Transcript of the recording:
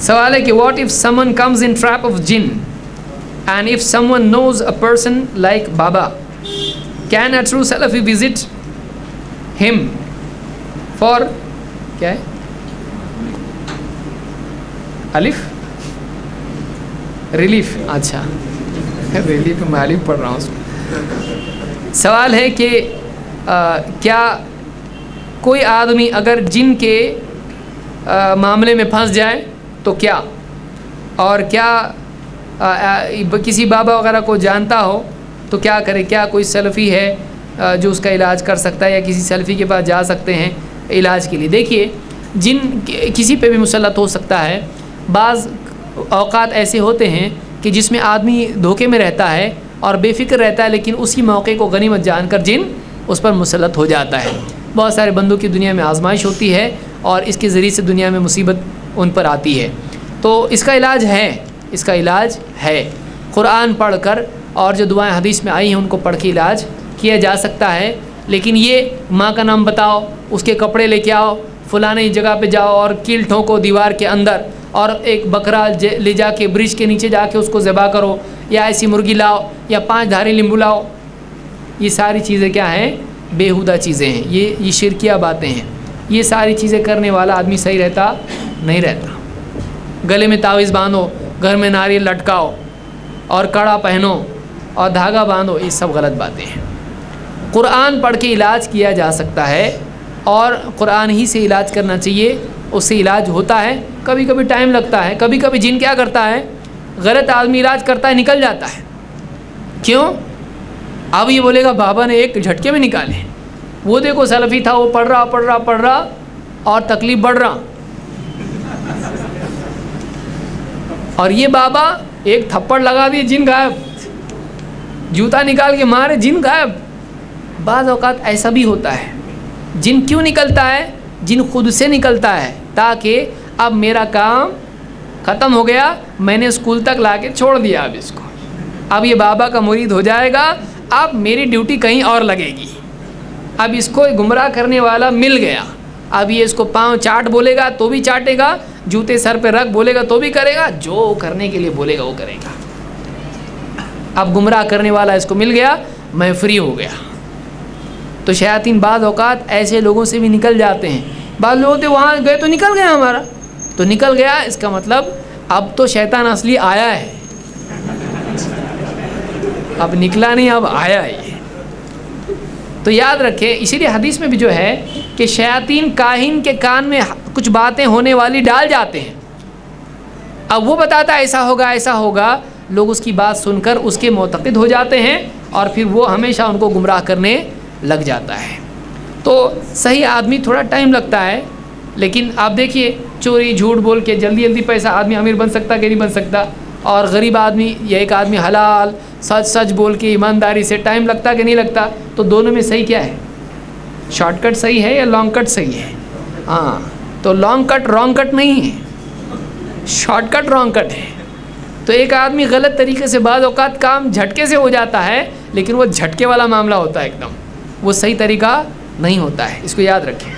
سوال ہے کہ واٹ اف سمن کمز ان ٹریپ آف جن and if Samoon nose a person like بابا can a true selfie visit ہم فار کیا ہے الف ریلیف؟ اچھا ریلیف میں الف پڑھ رہا ہوں اس کو. سوال ہے کہ کیا کوئی آدمی اگر جن کے معاملے میں پھنس جائے تو کیا، اور کیا کسی بابا وغیرہ کو جانتا ہو تو کیا کرے؟ کیا کوئی سلفی ہے جو اس کا علاج کر سکتا ہے، یا کسی سلفی کے پاس جا سکتے ہیں علاج کے لیے؟ دیکھیے جن کسی پہ بھی مسلط ہو سکتا ہے. بعض اوقات ایسے ہوتے ہیں کہ جس میں آدمی دھوکے میں رہتا ہے اور بے فکر رہتا ہے، لیکن اسی موقع کو غنیمت جان کر جن اس پر مسلط ہو جاتا ہے. بہت سارے بندوں کی دنیا میں آزمائش ہوتی ہے اور اس کے ذریعے سے دنیا میں مصیبت ان پر آتی ہے. تو اس کا علاج ہے، اس کا علاج ہے قرآن پڑھ کر، اور جو دعائیں حدیث میں آئی ہیں ان کو پڑھ کے علاج کیا جا سکتا ہے. لیکن یہ ماں کا نام بتاؤ، اس کے کپڑے لے کے آؤ، فلانے جگہ پہ جاؤ اور کیل ٹھوکو دیوار کے اندر، اور ایک بکرا لے جا کے برج کے نیچے جا کے اس کو ذبح کرو، یا ایسی مرغی لاؤ، یا 5 دھاری لیمبو لاؤ، یہ ساری چیزیں کیا ہیں؟ بیہودہ چیزیں ہیں. یہ شرکیہ باتیں ہیں. یہ ساری چیزیں کرنے والا آدمی صحیح رہتا نہیں رہتا. گلے میں تعویذ باندھو، گھر میں ناریل لٹکاؤ، اور کڑا پہنو اور دھاگا باندھو، یہ سب غلط باتیں ہیں. قرآن پڑھ کے علاج کیا جا سکتا ہے، اور قرآن ہی سے علاج کرنا چاہیے، اس سے علاج ہوتا ہے. کبھی کبھی ٹائم لگتا ہے، کبھی کبھی جن کیا کرتا ہے، غلط آدمی علاج کرتا ہے، نکل جاتا ہے. کیوں؟ اب یہ بولے گا بابا نے ایک جھٹکے میں نکالے. وہ دیکھو سلفی تھا، وہ پڑھ رہا اور تکلیف بڑھ رہا، اور یہ بابا ایک تھپڑ لگا دیے، جن غائب، جوتا نکال کے مارے، جن غائب. بعض اوقات ایسا بھی ہوتا ہے. جن کیوں نکلتا ہے؟ جن خود سے نکلتا ہے، تاکہ اب میرا کام ختم ہو گیا، میں نے اسکول تک لا کے چھوڑ دیا، اب اس کو، اب یہ بابا کا مرید ہو جائے گا، اب میری ڈیوٹی کہیں اور لگے گی. اب اس کو گمراہ کرنے والا مل گیا، اب یہ اس کو پاؤں چاٹ بولے گا تو بھی چاٹے گا، جوتے سر پہ رکھ بولے گا تو بھی کرے گا، جو کرنے کے لیے بولے گا وہ کرے گا. اب گمراہ کرنے والا اس کو مل گیا، میں فری ہو گیا. تو شیاطین بعض اوقات ایسے لوگوں سے بھی نکل جاتے ہیں. بعض لوگ تو وہاں گئے تو نکل گیا ہمارا، تو نکل گیا اس کا مطلب اب تو شیطان اصلی آیا ہے، اب نکلا نہیں، اب آیا ہے. تو یاد رکھیں، اسی لیے حدیث میں بھی جو ہے کہ شیاطین کاہن کے کان میں کچھ باتیں ہونے والی ڈال جاتے ہیں. اب وہ بتاتا ہے ایسا ہوگا ایسا ہوگا، لوگ اس کی بات سن کر اس کے معتقد ہو جاتے ہیں، اور پھر وہ ہمیشہ ان کو گمراہ کرنے لگ جاتا ہے. تو صحیح آدمی تھوڑا ٹائم لگتا ہے، لیکن آپ دیکھیے چوری جھوٹ بول کے جلدی پیسہ آدمی امیر بن سکتا کہ نہیں بن سکتا، اور غریب آدمی یا ایک آدمی حلال سچ بول کے ایمانداری سے ٹائم لگتا کہ نہیں لگتا. تو دونوں میں صحیح کیا ہے؟ شارٹ کٹ صحیح ہے یا لانگ کٹ صحیح ہے؟ ہاں، تو لانگ کٹ رانگ کٹ نہیں ہے، شارٹ کٹ رانگ کٹ ہے. تو ایک آدمی غلط طریقے سے بعض اوقات کام جھٹکے سے ہو جاتا ہے، لیکن وہ جھٹکے والا معاملہ ہوتا ہے ایک دم، وہ صحیح طریقہ نہیں ہوتا ہے. اس کو یاد رکھیں.